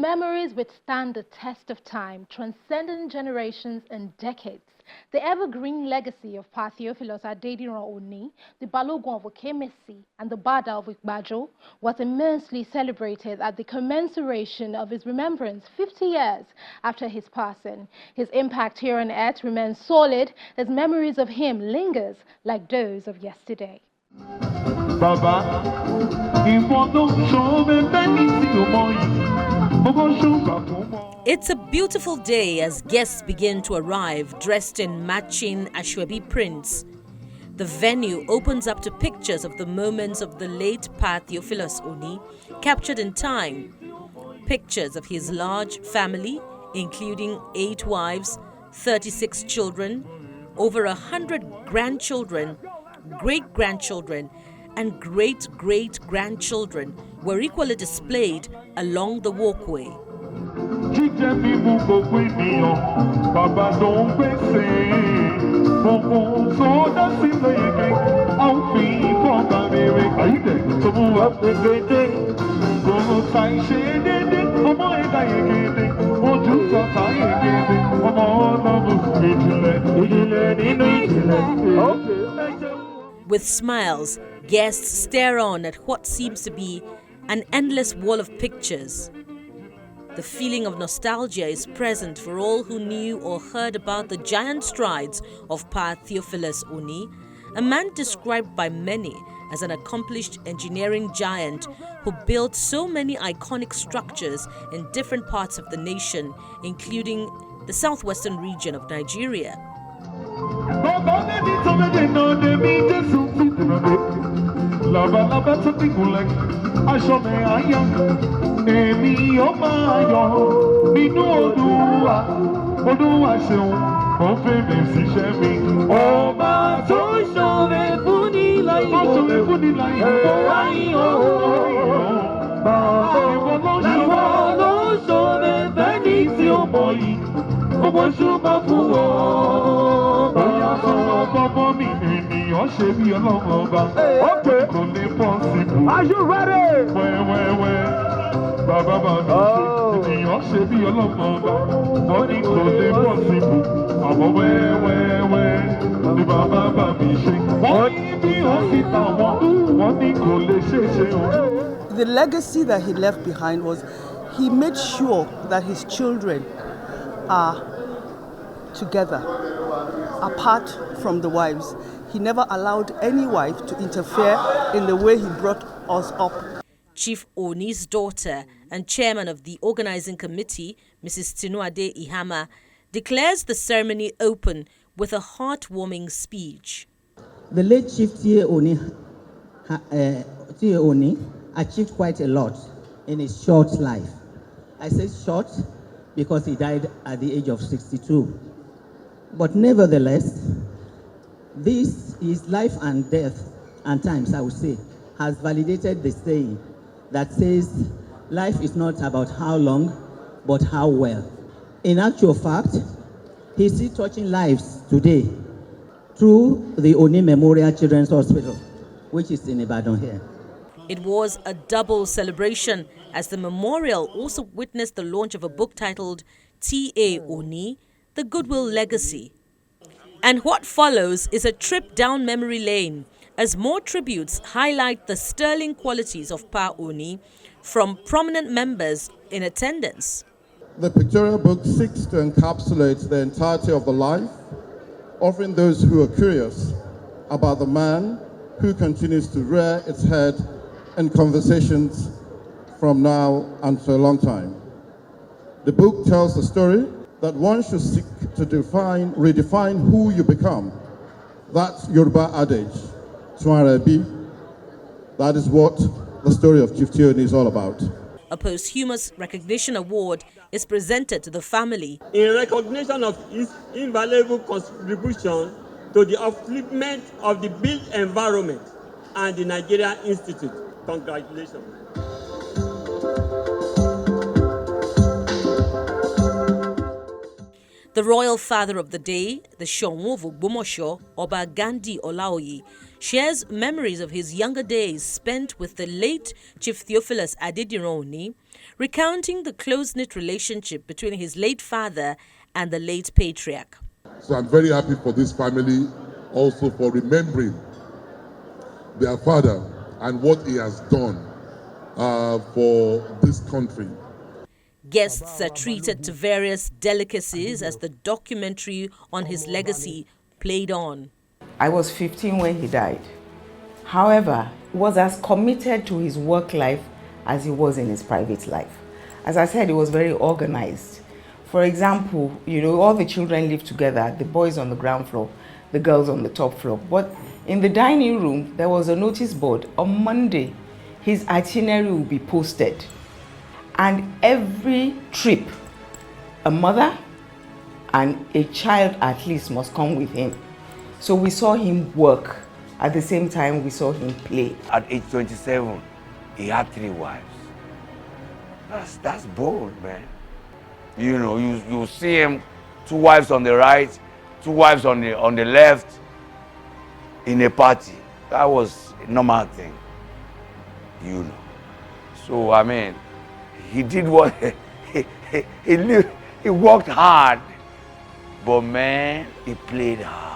memories withstand the test of time, transcending generations and decades. The evergreen legacy of Pa Theophilus Adediran Oni, the Balogun of Okemesi, and the Bada of Igbajo was immensely celebrated at the commensuration of his remembrance 50 years after his passing. His impact here on earth remains solid as memories of him lingers like those of yesterday. Baba, it's a beautiful day as guests begin to arrive dressed in matching Ashwebi prints. The venue opens up to pictures of the moments of the late Pa Theophilus Oni captured in time. Pictures of his large family, including 8 wives, 36 children, over 100 grandchildren, great-grandchildren, and great-great-grandchildren were equally displayed along the walkway. With smiles, guests stare on at what seems to be an endless wall of pictures. The feeling of nostalgia is present for all who knew or heard about the giant strides of Pa Theophilus Oni, a man described by many as an accomplished engineering giant who built so many iconic structures in different parts of the nation, including the southwestern region of Nigeria. Are you ready? The legacy that he left behind was he made sure that his children are together, apart from the wives. He never allowed any wife to interfere in the way he brought us up. Chief Oni's daughter and chairman of the organizing committee, Mrs. Tinuade Ihama, declares the ceremony open with a heartwarming speech. The late Chief T.A. Oni achieved quite a lot in his short life. I say short because he died at the age of 62. But nevertheless, this, his life and death, and times I would say, has validated the saying that says life is not about how long, but how well. In actual fact, he's still touching lives today through the Oni Memorial Children's Hospital, which is in Ibadan here. It was a double celebration as the memorial also witnessed the launch of a book titled T.A. Oni, The Goodwill Legacy. And what follows is a trip down memory lane as more tributes highlight the sterling qualities of Pa Oni from prominent members in attendance. The pictorial book seeks to encapsulate the entirety of the life, offering those who are curious about the man who continues to rear its head in conversations from now and for a long time. The book tells the story that one should seek to redefine who you become. That's Yoruba adage, Tuarebi. That is what the story of Chief T.A. is all about. A posthumous recognition award is presented to the family. In recognition of his invaluable contribution to the upliftment of the built environment and the Nigeria Institute. Congratulations. The royal father of the day, the Shonwu of Ogbomoso, Oba Gandhi Olaoye, shares memories of his younger days spent with the late Chief Theophilus Adediran, recounting the close-knit relationship between his late father and the late patriarch. So I'm very happy for this family, also for remembering their father and what he has done for this country. Guests are treated to various delicacies as the documentary on his legacy played on. I was 15 when he died. However, he was as committed to his work life as he was in his private life. As I said, he was very organized. For example, all the children lived together, the boys on the ground floor, the girls on the top floor. But in the dining room, there was a notice board. On Monday, his itinerary will be posted. And every trip, a mother and a child at least must come with him. So we saw him work. At the same time, we saw him play. At age 27, he had 3 wives. That's bold, man. You see him, 2 wives on the right, 2 wives on the left, in a party. That was a normal thing, So I mean, he did what he worked hard, but man, he played hard.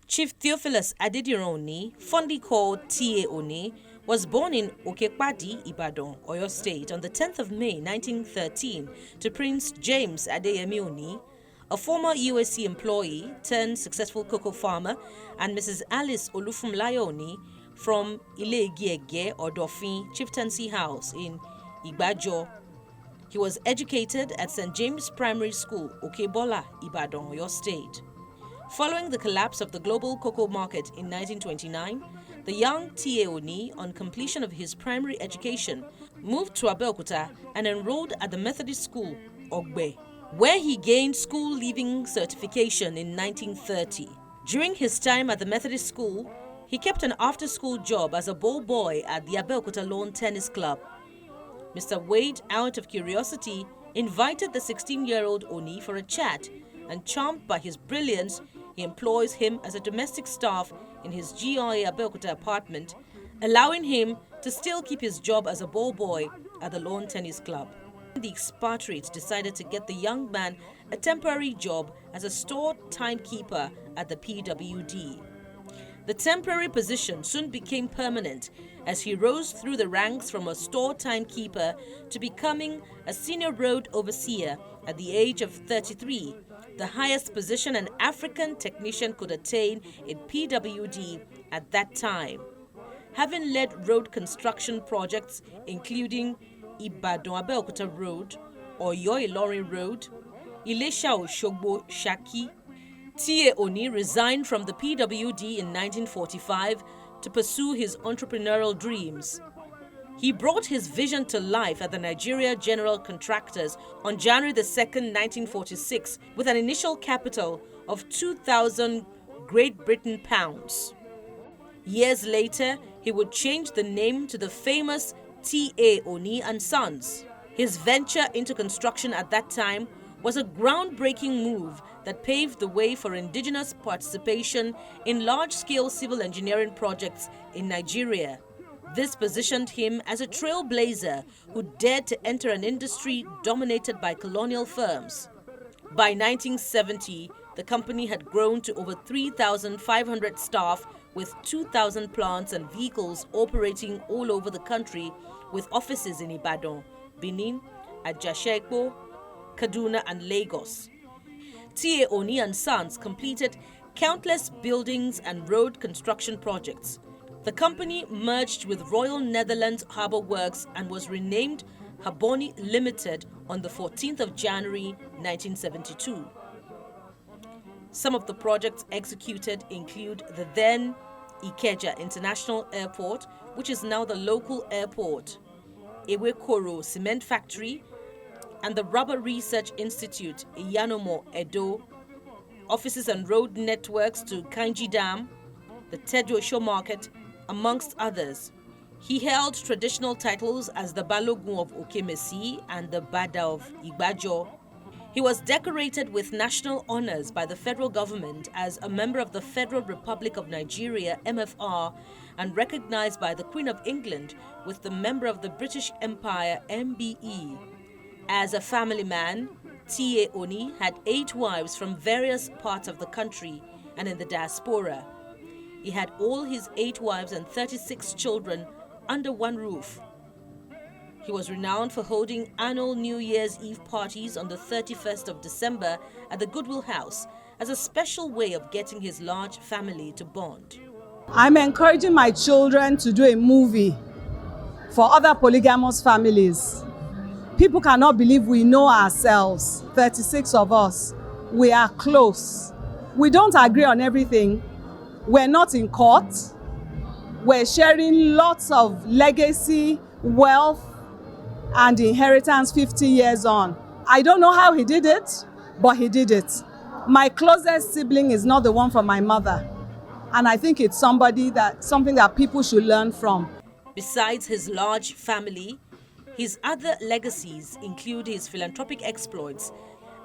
Chief Theophilus Adediran, fondly called T.A, was born in Okekpadi, Ibadan, Oyo State, on the 10th of May 1913 to Prince James Adeyemi Oni, a former USC employee turned successful cocoa farmer, and Mrs. Alice Olufumlayo Oni from Ile-Igiege or Dofin Chieftaincy House in Igbajo. He was educated at St. James Primary School, Okebola, Ibadan, Oyo State. Following the collapse of the global cocoa market in 1929, the young T.A. Oni, on completion of his primary education, moved to Abeokuta and enrolled at the Methodist School, Ogbe, where he gained school leaving certification in 1930. During his time at the Methodist School, he kept an after-school job as a ball boy at the Abeokuta Lawn Tennis Club. Mr. Wade, out of curiosity, invited the 16-year-old Oni for a chat, and charmed by his brilliance, he employs him as a domestic staff in his GRA Abeokuta apartment, allowing him to still keep his job as a ball boy at the Lawn Tennis Club. The expatriates decided to get the young man a temporary job as a store timekeeper at the PWD. The temporary position soon became permanent as he rose through the ranks from a store timekeeper to becoming a senior road overseer at the age of 33, the highest position an African technician could attain in PWD at that time. Having led road construction projects including Ibadan-Abeokuta Road, Oyo-Ilorin Road, Ilesha-Osogbo Shaki, T.A. Oni resigned from the PWD in 1945 to pursue his entrepreneurial dreams. He brought his vision to life at the Nigeria General Contractors on January 2, 1946, with an initial capital of 2,000 Great Britain pounds. Years later, he would change the name to the famous T.A. Oni and Sons. His venture into construction at that time was a groundbreaking move that paved the way for indigenous participation in large-scale civil engineering projects in Nigeria. This positioned him as a trailblazer who dared to enter an industry dominated by colonial firms. By 1970, the company had grown to over 3,500 staff with 2,000 plants and vehicles operating all over the country, with offices in Ibadan, Benin, Ajashekpo, Kaduna and Lagos. T.A. Oni and Sons completed countless buildings and road construction projects. The company merged with Royal Netherlands Harbour Works and was renamed Haboni Limited on the 14th of January 1972. Some of the projects executed include the then Ikeja International Airport, which is now the local airport, Ewekoro Cement Factory, and the Rubber Research Institute, Iyanomo, Edo, offices and road networks to Kainji Dam, the Tedo Market, amongst others. He held traditional titles as the Balogun of Okemesi and the Bada of Igbajo. He was decorated with national honors by the federal government as a member of the Federal Republic of Nigeria, MFR, and recognized by the Queen of England with the member of the British Empire, MBE. As a family man, T.A. Oni had 8 wives from various parts of the country and in the diaspora. He had all his 8 wives and 36 children under one roof. He was renowned for holding annual New Year's Eve parties on the 31st of December at the Goodwill House as a special way of getting his large family to bond. I'm encouraging my children to do a movie for other polygamous families. People cannot believe we know ourselves, 36 of us. We are close. We don't agree on everything. We're not in court. We're sharing lots of legacy, wealth, and inheritance 50 years on. I don't know how he did it, but he did it. My closest sibling is not the one from my mother. And I think it's something that people should learn from. Besides his large family, his other legacies include his philanthropic exploits,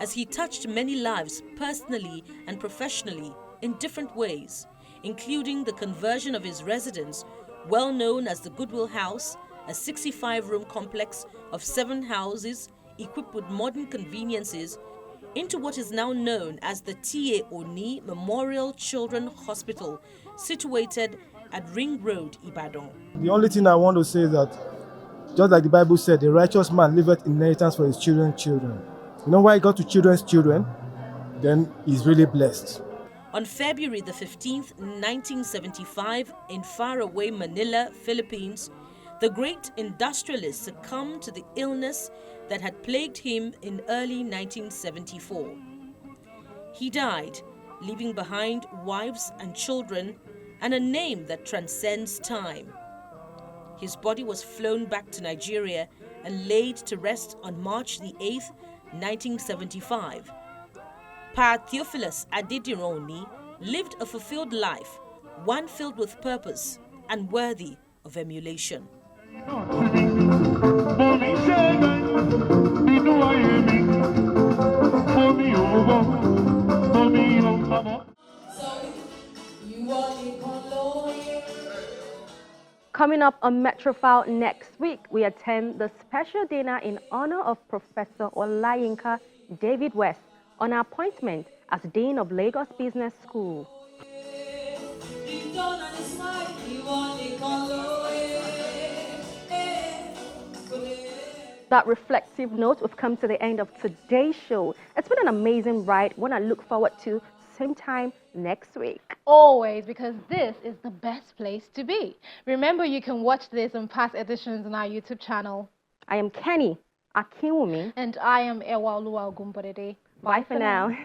as he touched many lives personally and professionally in different ways, including the conversion of his residence, well known as the Goodwill House, a 65-room complex of 7 houses equipped with modern conveniences, into what is now known as the T.A. Oni Memorial Children Hospital, situated at Ring Road, Ibadan. The only thing I want to say is that, just like the Bible said, the righteous man liveth inheritance for his children's children. You know why he got to children's children? Then he's really blessed. On February the 15th, 1975, in faraway Manila, Philippines, the great industrialist succumbed to the illness that had plagued him in early 1974. He died, leaving behind wives and children and a name that transcends time. His body was flown back to Nigeria and laid to rest on March the 8th, 1975. Pa Theophilus Adediran lived a fulfilled life, one filled with purpose and worthy of emulation. Coming up on Metrofile next week, we attend the special dinner in honor of Professor Olayinka David West on appointment as Dean of Lagos Business School. That reflective note, we've come to the end of today's show. It's been an amazing ride, one I look forward to same time next week. Always, because this is the best place to be. Remember, you can watch this and past editions on our YouTube channel. I am Kenny Akinwumi. And I am Ewa Oluwa Ogumborede. Bye for now.